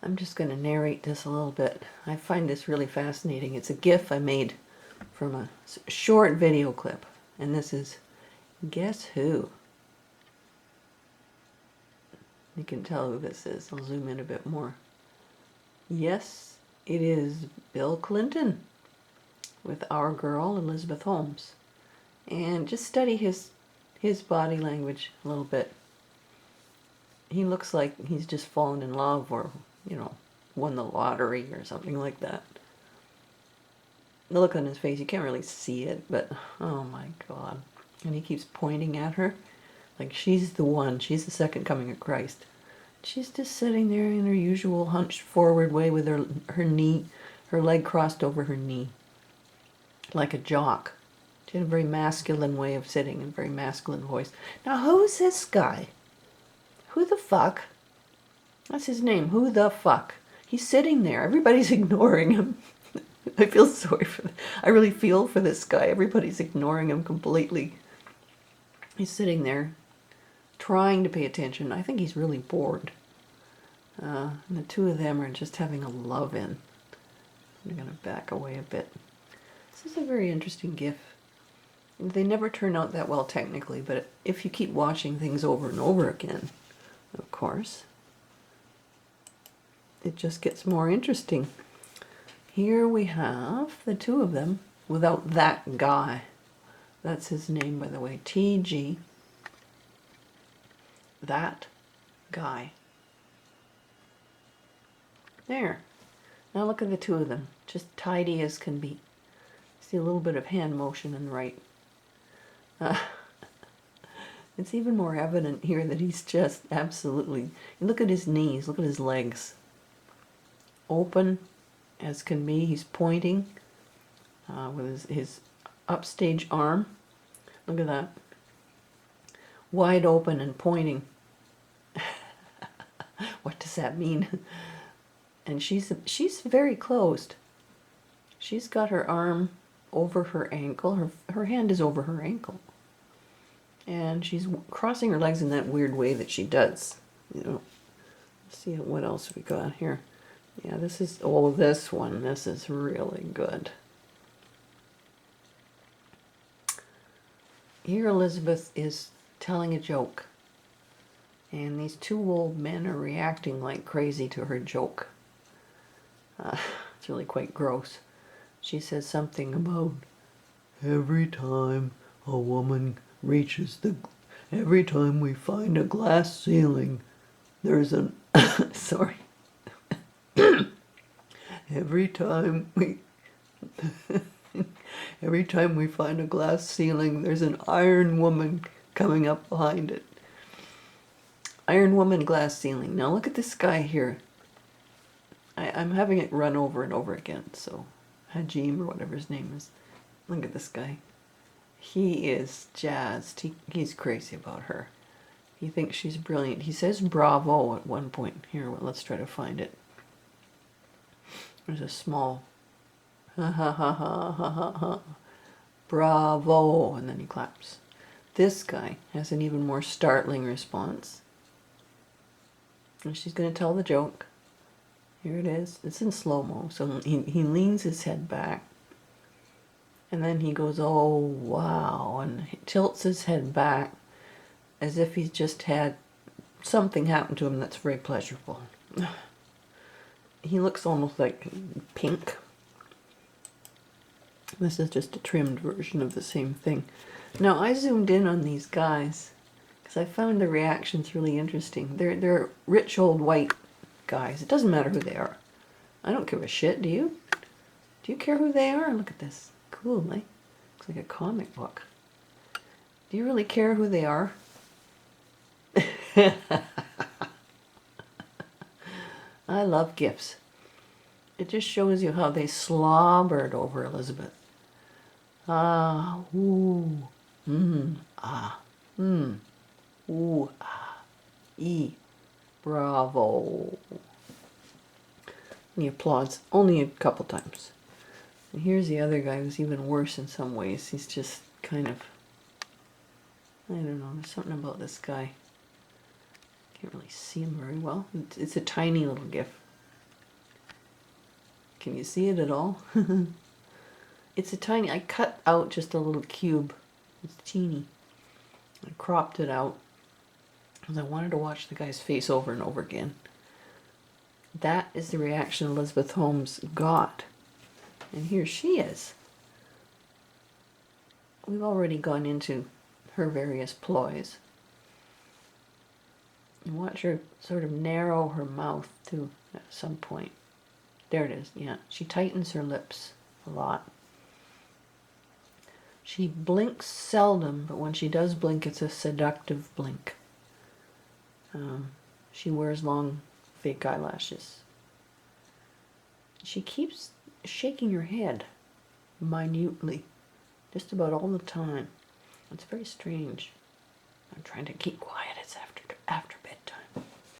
I'm just going to narrate this a little bit. I find this really fascinating. It's a GIF I made from a short video clip. And this is Guess Who? You can tell who this is. I'll zoom in a bit more. Yes, it is Bill Clinton with our girl, Elizabeth Holmes. And just study his body language a little bit. He looks like he's just fallen in love or, you know, won the lottery or something like that. The look on his face, you can't really see it, but oh my God. And he keeps pointing at her like she's the one. She's the second coming of Christ. She's just sitting there in her usual hunched forward way with her leg crossed over her knee, like a jock. She had a very masculine way of sitting and a very masculine voice. Now, who's this guy? Who the fuck? That's his name. Who the fuck? He's sitting there. Everybody's ignoring him. I feel sorry for I really feel for this guy. Everybody's ignoring him completely. He's sitting there trying to pay attention. I think he's really bored. And the two of them are just having a love-in. I'm going to back away a bit. This is a very interesting GIF. They never turn out that well technically, but if you keep watching things over and over again, of course, it just gets more interesting. Here we have the two of them without that guy. That's his name, by the way. TG. That guy. There. Now look at the two of them. Just tidy as can be. See a little bit of hand motion in the right. It's even more evident here that he's just absolutely... Look at his knees. Look at his legs. Open as can be. He's pointing with his upstage arm. Look at that. Wide open and pointing. What does that mean? And she's very closed. She's got her arm over her ankle. Her hand is over her ankle. And she's crossing her legs in that weird way that she does. You know. Let's see what else we got here. Yeah, this is, oh, this one. This is really good. Here Elizabeth is telling a joke. And these two old men are reacting like crazy to her joke. It's really quite gross. She says something about every time a woman reaches every time we find a glass ceiling, there's an, sorry. Every time we find a glass ceiling, there's an iron woman coming up behind it. Iron woman, glass ceiling. Now look at this guy here. I'm having it run over and over again, so Hajim or whatever his name is. Look at this guy. He is jazzed. He's crazy about her. He thinks she's brilliant. He says bravo at one point. Here, well, let's try to find it. There's a small ha ha ha ha ha ha ha. Bravo, and then he claps. This guy has an even more startling response. And she's going to tell the joke. Here it is. It's in slow-mo. So he leans his head back. And then he goes, oh, wow. And he tilts his head back as if he's just had something happen to him that's very pleasurable. He looks almost like pink. This is just a trimmed version of the same thing. Now, I zoomed in on these guys because I found the reactions really interesting. They're rich old white guys. It doesn't matter who they are. I don't give a shit, do you? Do you care who they are? Look at this. Cool, eh? Looks like a comic book. Do you really care who they are? I love GIFs. It just shows you how they slobbered over Elizabeth. Ah, ooh, ah, ooh, ah, bravo. And he applauds only a couple times. And here's the other guy who's even worse in some ways. He's just kind of, I don't know, there's something about this guy. Can't really see him very well. It's a tiny little GIF. Can you see it at all? It's a tiny, I cut out just a little cube. It's teeny. I cropped it out because I wanted to watch the guy's face over and over again. That is the reaction Elizabeth Holmes got. And here she is. We've already gone into her various ploys. And watch her sort of narrow her mouth too at some point. There it is, yeah. She tightens her lips a lot. She blinks seldom, but when she does blink, it's a seductive blink. She wears long fake eyelashes. She keeps shaking her head minutely, just about all the time. It's very strange. I'm trying to keep quiet. It's after